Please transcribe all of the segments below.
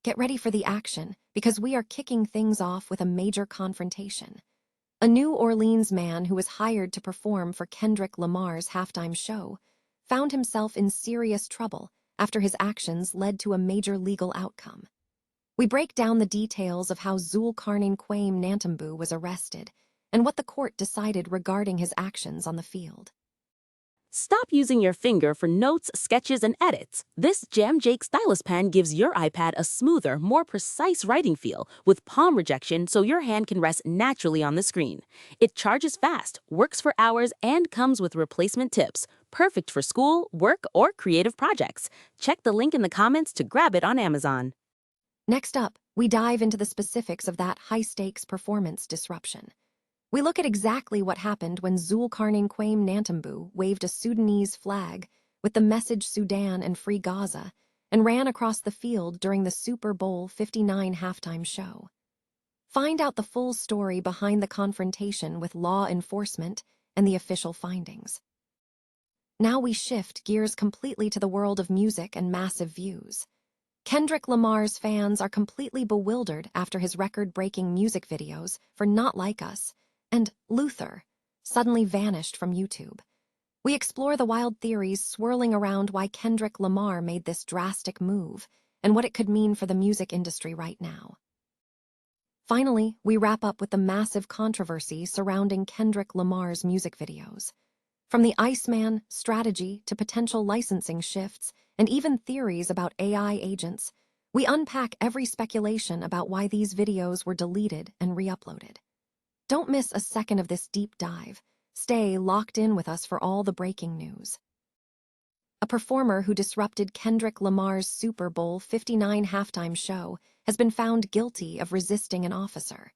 Get ready for the action, because we are kicking things off with a major confrontation. A New Orleans man who was hired to perform for Kendrick Lamar's halftime show found himself in serious trouble after his actions led to a major legal outcome. We break down the details of how Zulkarnain Nantambu was arrested and what the court decided regarding his actions on the field. Stop using your finger for notes, sketches, and edits. This Jam Jake stylus pen gives your iPad a smoother, more precise writing feel with palm rejection so your hand can rest naturally on the screen. It charges fast, works for hours, and comes with replacement tips. Perfect for school, work, or creative projects. Check the link in the comments to grab it on Amazon. Next up, we dive into the specifics of that high-stakes performance disruption. We look at exactly what happened when Zulkarnain Nantambu waved a Sudanese flag with the message Sudan and Free Gaza and ran across the field during the Super Bowl 59 halftime show. Find out the full story behind the confrontation with law enforcement and the official findings. Now we shift gears completely to the world of music and massive views. Kendrick Lamar's fans are completely bewildered after his record-breaking music videos for Not Like Us and Luther suddenly vanished from YouTube. We explore the wild theories swirling around why Kendrick Lamar made this drastic move and what it could mean for the music industry right now. Finally, we wrap up with the massive controversy surrounding Kendrick Lamar's music videos. From the Iceman strategy to potential licensing shifts and even theories about AI agents, we unpack every speculation about why these videos were deleted and re-uploaded. Don't miss a second of this deep dive. Stay locked in with us for all the breaking news. A performer who disrupted Kendrick Lamar's Super Bowl 59 halftime show has been found guilty of resisting an officer.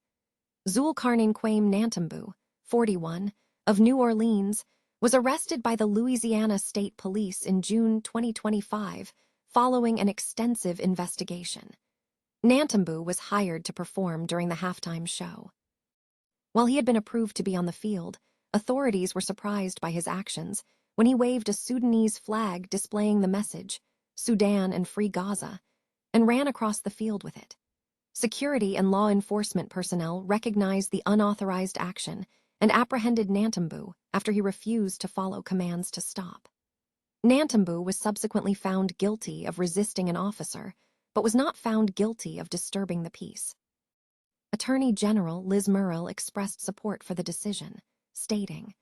Zulkarnain Nantambu, 41, of New Orleans, was arrested by the Louisiana State Police in June 2025 following an extensive investigation. Nantambu was hired to perform during the halftime show. While he had been approved to be on the field, authorities were surprised by his actions when he waved a Sudanese flag displaying the message, Sudan and Free Gaza, and ran across the field with it. Security and law enforcement personnel recognized the unauthorized action and apprehended Nantambu after he refused to follow commands to stop. Nantambu was subsequently found guilty of resisting an officer, but was not found guilty of disturbing the peace. Attorney General Liz Murrill expressed support for the decision, stating,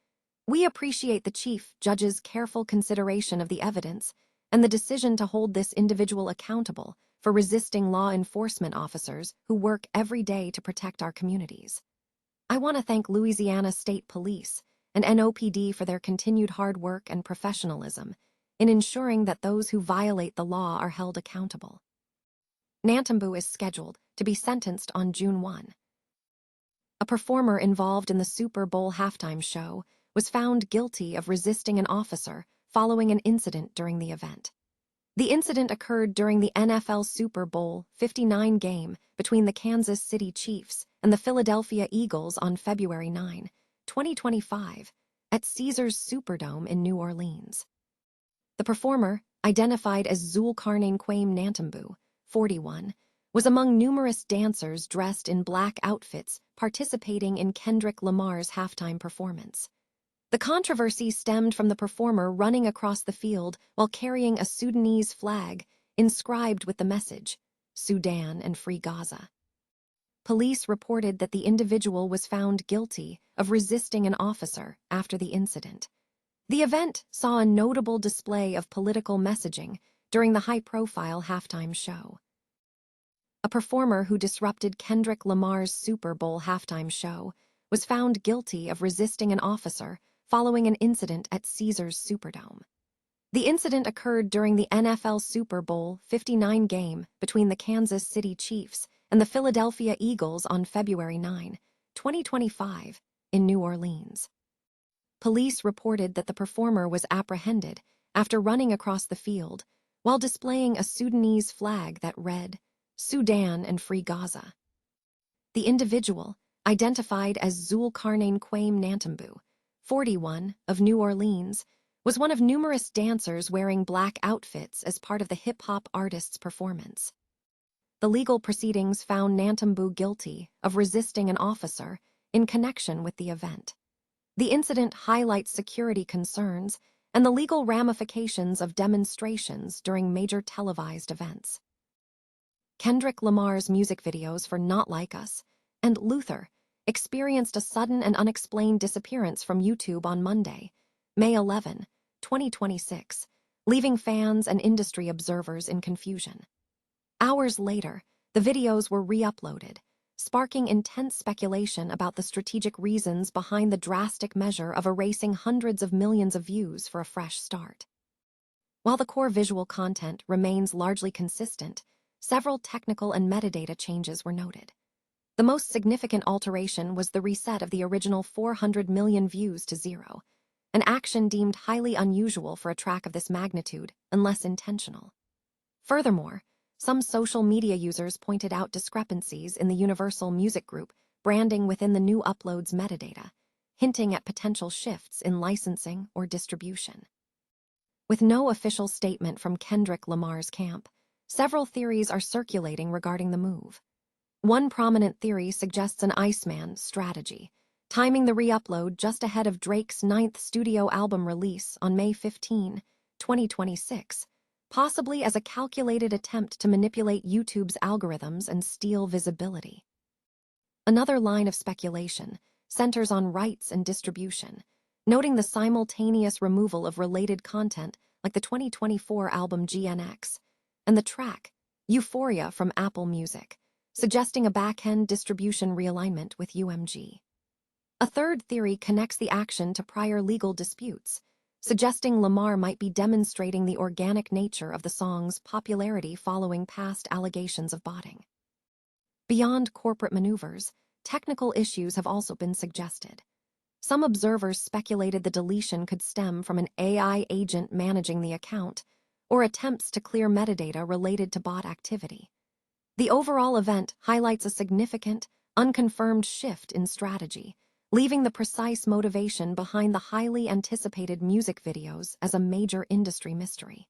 "We appreciate the Chief Judge's careful consideration of the evidence and the decision to hold this individual accountable for resisting law enforcement officers who work every day to protect our communities. I want to thank Louisiana State Police and NOPD for their continued hard work and professionalism in ensuring that those who violate the law are held accountable." Nantambu is scheduled to be sentenced on June 1. A performer involved in the Super Bowl halftime show was found guilty of resisting an officer following an incident during the event. The incident occurred during the NFL Super Bowl 59 game between the Kansas City Chiefs and the Philadelphia Eagles on February 9, 2025, at Caesars Superdome in New Orleans. The performer, identified as Zulkarnain Nantambu, 41, was among numerous dancers dressed in black outfits participating in Kendrick Lamar's halftime performance. The controversy stemmed from the performer running across the field while carrying a Sudanese flag inscribed with the message, Sudan and Free Gaza. Police reported that the individual was found guilty of resisting an officer after the incident. The event saw a notable display of political messaging during the high-profile halftime show. A performer who disrupted Kendrick Lamar's Super Bowl halftime show was found guilty of resisting an officer following an incident at Caesars Superdome. The incident occurred during the NFL Super Bowl 59 game between the Kansas City Chiefs and the Philadelphia Eagles on February 9, 2025, in New Orleans. Police reported that the performer was apprehended after running across the field while displaying a Sudanese flag that read, Sudan and Free Gaza. The individual, identified as Zulkarnain Nantambu, 41, of New Orleans, was one of numerous dancers wearing black outfits as part of the hip-hop artist's performance. the legal proceedings found Nantambu guilty of resisting an officer in connection with the event. The incident highlights security concerns and the legal ramifications of demonstrations during major televised events. Kendrick Lamar's music videos for Not Like Us and Luther experienced a sudden and unexplained disappearance from YouTube on Monday, May 11, 2026, leaving fans and industry observers in confusion. Hours later, the videos were re-uploaded, sparking intense speculation about the strategic reasons behind the drastic measure of erasing hundreds of millions of views for a fresh start. While the core visual content remains largely consistent, several technical and metadata changes were noted. The most significant alteration was the reset of the original 400 million views to zero, an action deemed highly unusual for a track of this magnitude unless intentional. Furthermore, some social media users pointed out discrepancies in the Universal Music Group branding within the new upload's metadata, hinting at potential shifts in licensing or distribution. With no official statement from Kendrick Lamar's camp, several theories are circulating regarding the move. One prominent theory suggests an Iceman strategy, timing the re-upload just ahead of Drake's 9th studio album release on May 15, 2026, possibly as a calculated attempt to manipulate YouTube's algorithms and steal visibility. Another line of speculation centers on rights and distribution, noting the simultaneous removal of related content like the 2024 album GNX and the track Euphoria from Apple Music, suggesting a back-end distribution realignment with UMG. A third theory connects the action to prior legal disputes, suggesting Lamar might be demonstrating the organic nature of the song's popularity following past allegations of botting. Beyond corporate maneuvers, technical issues have also been suggested. Some observers speculated the deletion could stem from an AI agent managing the account, or attempts to clear metadata related to bot activity. The overall event highlights a significant, unconfirmed shift in strategy, leaving the precise motivation behind the highly anticipated music videos as a major industry mystery.